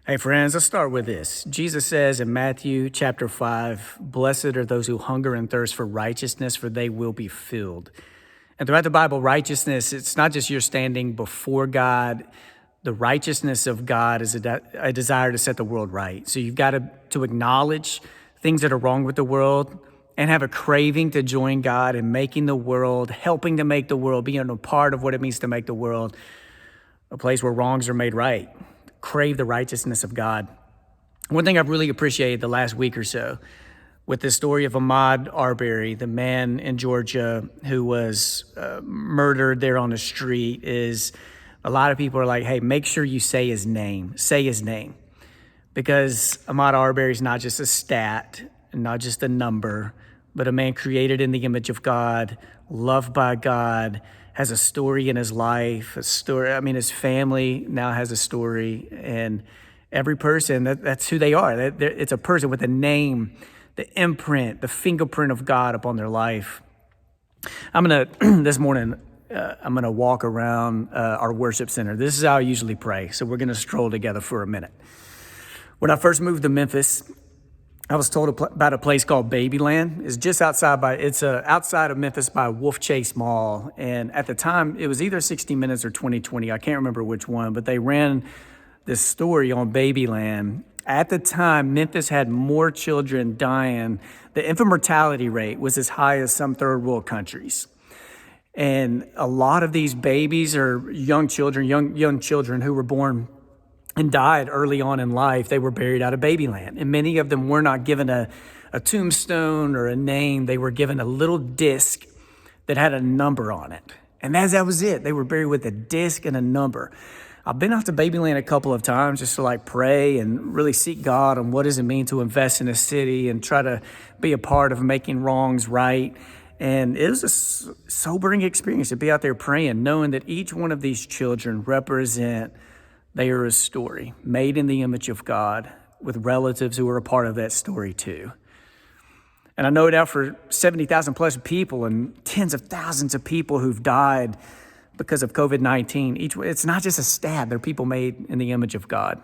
Hey friends, let's start with this. Jesus says in Matthew chapter 5, "Blessed are those who hunger and thirst for righteousness, for they will be filled." And throughout the Bible, righteousness, it's not just your standing before God. The righteousness of God is a desire to set the world right. So you've got to acknowledge things that are wrong with the world and have a craving to join God in making the world, helping to make the world, being a part of what it means to make the world a place where wrongs are made right. Crave the righteousness of God. One thing I've really appreciated the last week or so with the story of Ahmaud Arbery, the man in Georgia who was murdered there on the street, is a lot of people are like, hey, make sure you say his name. Say his name. Because Ahmaud Arbery is not just a stat, not just a number, but a man created in the image of God, loved by God, has a story in his life, his family now has a story, and every person, that's who they are. It's a person with a name, the imprint, the fingerprint of God upon their life. This morning, I'm gonna walk around our worship center. This is how I usually pray, so we're gonna stroll together for a minute. When I first moved to Memphis, I was told about a place called Babyland. It's just outside of Memphis by Wolf Chase Mall. And at the time, it was either 60 Minutes or 2020. I can't remember which one, but they ran this story on Babyland. At the time, Memphis had more children dying. The infant mortality rate was as high as some third world countries. And a lot of these babies are young children who were born and died early on in life. They were buried out of Babyland. And many of them were not given a tombstone or a name. They were given a little disc that had a number on it. And that was it. They were buried with a disc and a number. I've been out to Babyland a couple of times just to pray and really seek God on what does it mean to invest in a city and try to be a part of making wrongs right. And it was a sobering experience to be out there praying, knowing that each one of these children they are a story made in the image of God with relatives who are a part of that story too. And I know now for 70,000 plus people and tens of thousands of people who've died because of COVID-19, it's not just a stat, they're people made in the image of God.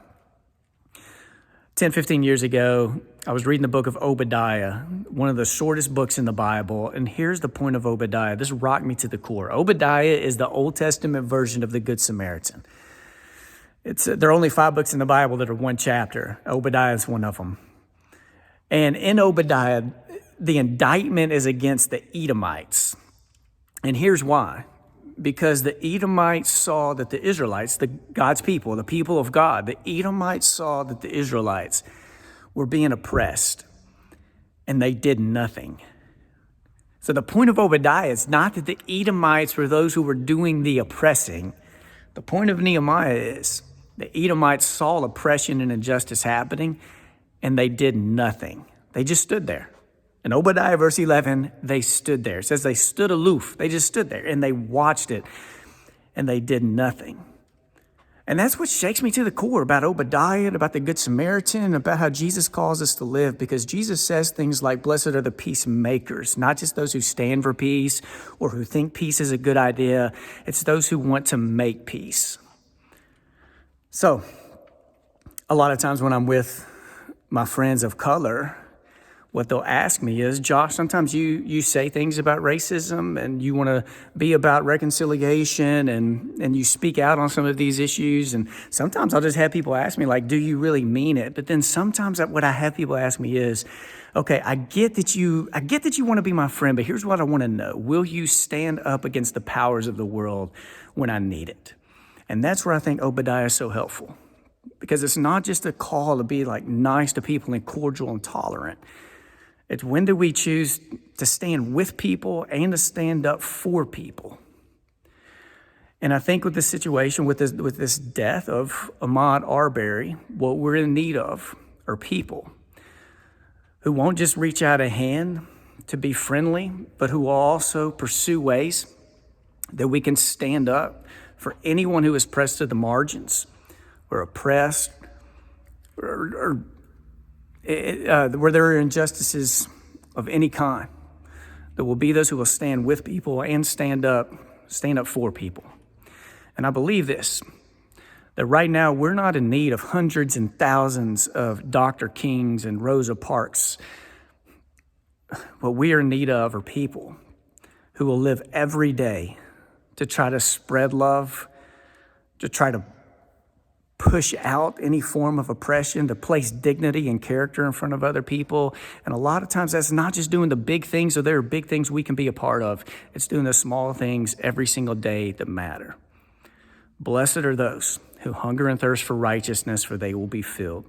10, 15 years ago, I was reading the book of Obadiah, one of the shortest books in the Bible. And here's the point of Obadiah. This rocked me to the core. Obadiah is the Old Testament version of the Good Samaritan. There are only 5 books in the Bible that are one chapter. Obadiah is one of them. And in Obadiah, the indictment is against the Edomites. And here's why. Because the Edomites saw that the Israelites, God's people, the people of God, the Edomites saw that the Israelites were being oppressed and they did nothing. So the point of Obadiah is not that the Edomites were those who were doing the oppressing. The point of Nehemiah is the Edomites saw oppression and injustice happening, and they did nothing. They just stood there. In Obadiah verse 11, they stood there. It says they stood aloof. They just stood there, and they watched it, and they did nothing. And that's what shakes me to the core about Obadiah, and about the Good Samaritan, and about how Jesus calls us to live, because Jesus says things like, blessed are the peacemakers, not just those who stand for peace or who think peace is a good idea. It's those who want to make peace. So, a lot of times when I'm with my friends of color, what they'll ask me is, Josh, sometimes you say things about racism and you want to be about reconciliation and you speak out on some of these issues. And sometimes I'll just have people ask me, do you really mean it? But then sometimes what I have people ask me is, okay, I get that you want to be my friend, but here's what I want to know. Will you stand up against the powers of the world when I need it? And that's where I think Obadiah is so helpful, because it's not just a call to be nice to people and cordial and tolerant. It's when do we choose to stand with people and to stand up for people? And I think with this situation, with this death of Ahmaud Arbery, what we're in need of are people who won't just reach out a hand to be friendly, but who will also pursue ways that we can stand up for anyone who is pressed to the margins or oppressed or where there are injustices of any kind. There will be those who will stand with people and stand up for people. And I believe this, that right now we're not in need of hundreds and thousands of Dr. Kings and Rosa Parks. What we are in need of are people who will live every day to try to spread love, to try to push out any form of oppression, to place dignity and character in front of other people. And a lot of times that's not just doing the big things, so there are big things we can be a part of. It's doing the small things every single day that matter. Blessed are those who hunger and thirst for righteousness, for they will be filled.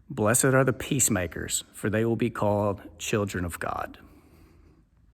Blessed are the peacemakers, for they will be called children of God.